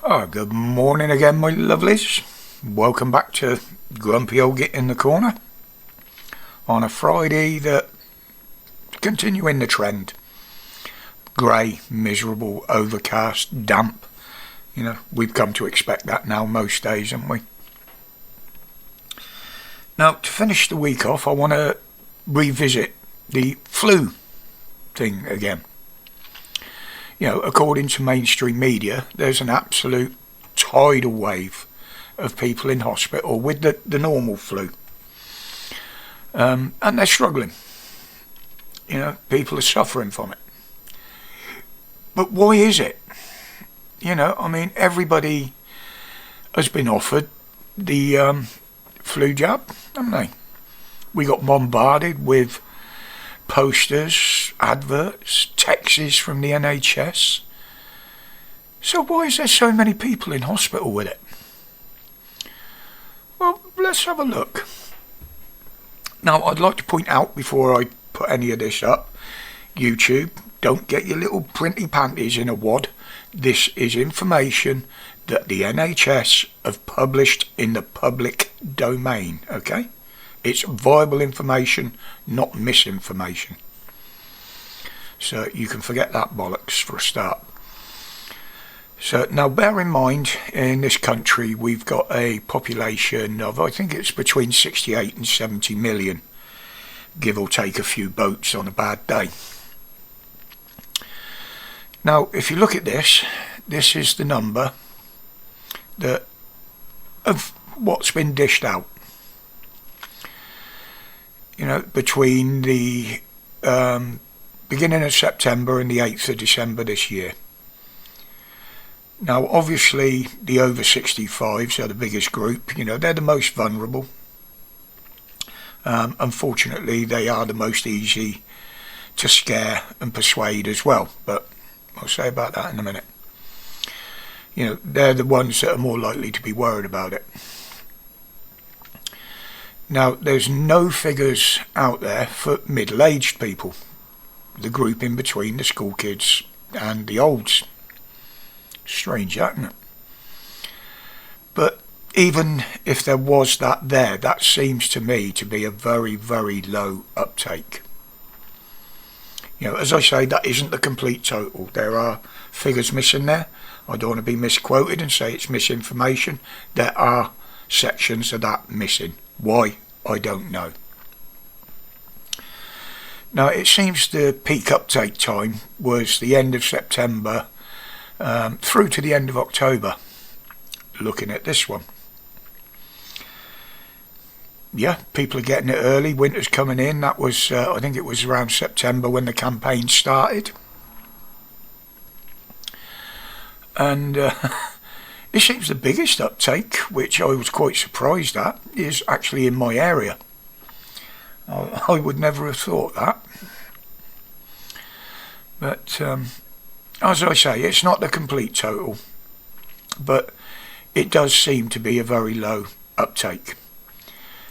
Good morning again, my lovelies. Welcome back to Grumpy Old Git in the Corner on a Friday that continuing the trend. Grey, miserable, overcast, damp. We've come to expect that now most days, haven't we? Now, to finish the week off, I want to revisit the flu thing again. According to mainstream media, there's an absolute tidal wave of people in hospital with the normal flu. And they're struggling. People are suffering from it. But why is it? Everybody has been offered the flu jab, haven't they? We got bombarded with posters, adverts, texts from the NHS. So why is there so many people in hospital with it? Well, let's have a look. Now, I'd like to point out before I put any of this up, YouTube, don't get your little printy panties in a wad. This is information that the NHS have published in the public domain, okay? It's viable information, not misinformation. So you can forget that bollocks for a start. So now bear in mind, in this country we've got a population of, I think it's between 68 and 70 million, give or take a few boats on a bad day. Now if you look at this is the number of what's been dished out. Between the beginning of September and the 8th of December this year. Now, obviously, the over 65s are the biggest group. They're the most vulnerable. Unfortunately, they are the most easy to scare and persuade as well. But I'll say about that in a minute. They're the ones that are more likely to be worried about it. Now, there's no figures out there for middle-aged people, the group in between the school kids and the olds. Strange, isn't it? But even if there was that there, that seems to me to be a very, very low uptake. As I say, that isn't the complete total. There are figures missing there. I don't want to be misquoted and say it's misinformation. There are sections of that missing. Why? I don't know. Now it seems the peak uptake time was the end of September through to the end of October. Looking at this one. Yeah, people are getting it early. Winter's coming in. That was, I think it was around September when the campaign started. And this seems the biggest uptake, which I was quite surprised at, is actually in my area. I would never have thought that. But as I say, it's not the complete total, but it does seem to be a very low uptake.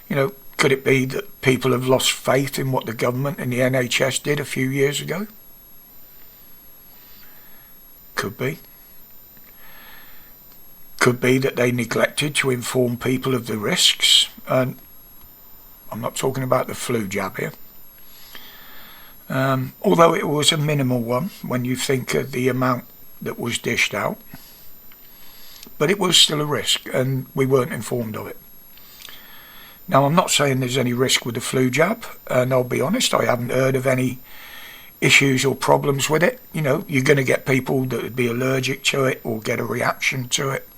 Could it be that people have lost faith in what the government and the NHS did a few years ago? Could be. Could be that they neglected to inform people of the risks, and I'm not talking about the flu jab here. Although it was a minimal one when you think of the amount that was dished out, but it was still a risk and we weren't informed of it. Now I'm not saying there's any risk with the flu jab, and I'll be honest, I haven't heard of any issues or problems with it. You're going to get people that would be allergic to it or get a reaction to it.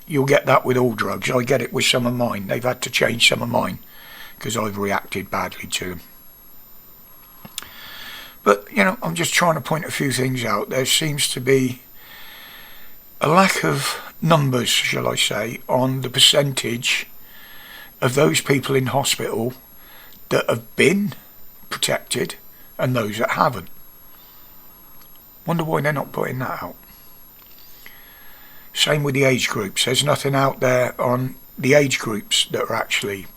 You'll get that with all drugs. I get it with some of mine. They've had to change some of mine because I've reacted badly to them. But, I'm just trying to point a few things out. There seems to be a lack of numbers, shall I say, on the percentage of those people in hospital that have been protected and those that haven't. Wonder why they're not putting that out. Same with the age groups. There's nothing out there on the age groups that are actually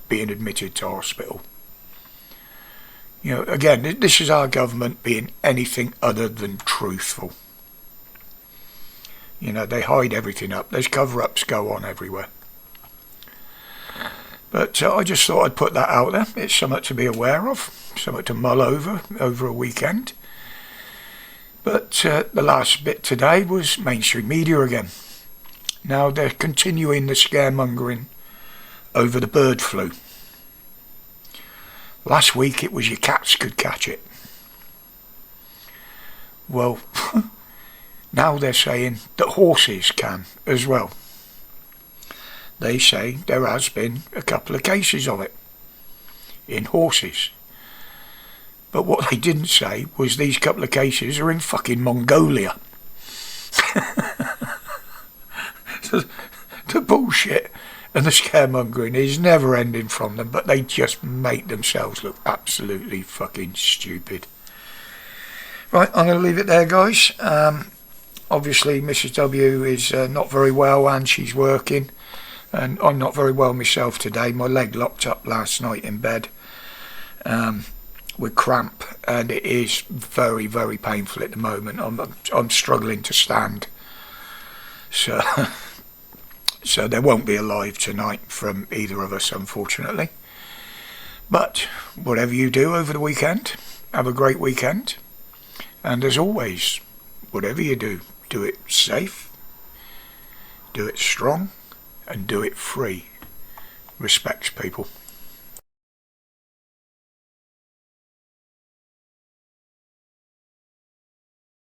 being admitted to hospital. Again, this is our government being anything other than truthful. You know, they hide everything up. There's cover-ups go on everywhere. But I just thought I'd put that out there. It's something to be aware of, something to mull over a weekend. But the last bit today was mainstream media again. Now they're continuing the scaremongering over the bird flu. Last week it was your cats could catch it. Well, now they're saying that horses can as well. They say there has been a couple of cases of it in horses. But what they didn't say was these couple of cases are in fucking Mongolia. The bullshit and the scaremongering is never ending from them, but they just make themselves look absolutely fucking stupid. Right, I'm going to leave it there, guys. Obviously, Mrs. W is not very well and she's working. And I'm not very well myself today. My leg locked up last night in bed with cramp, and it is very, very painful at the moment. I'm struggling to stand. So there won't be a live tonight from either of us, unfortunately. But whatever you do over the weekend, have a great weekend. And as always, whatever you do, do it safe, do it strong, and do it free. Respects, people.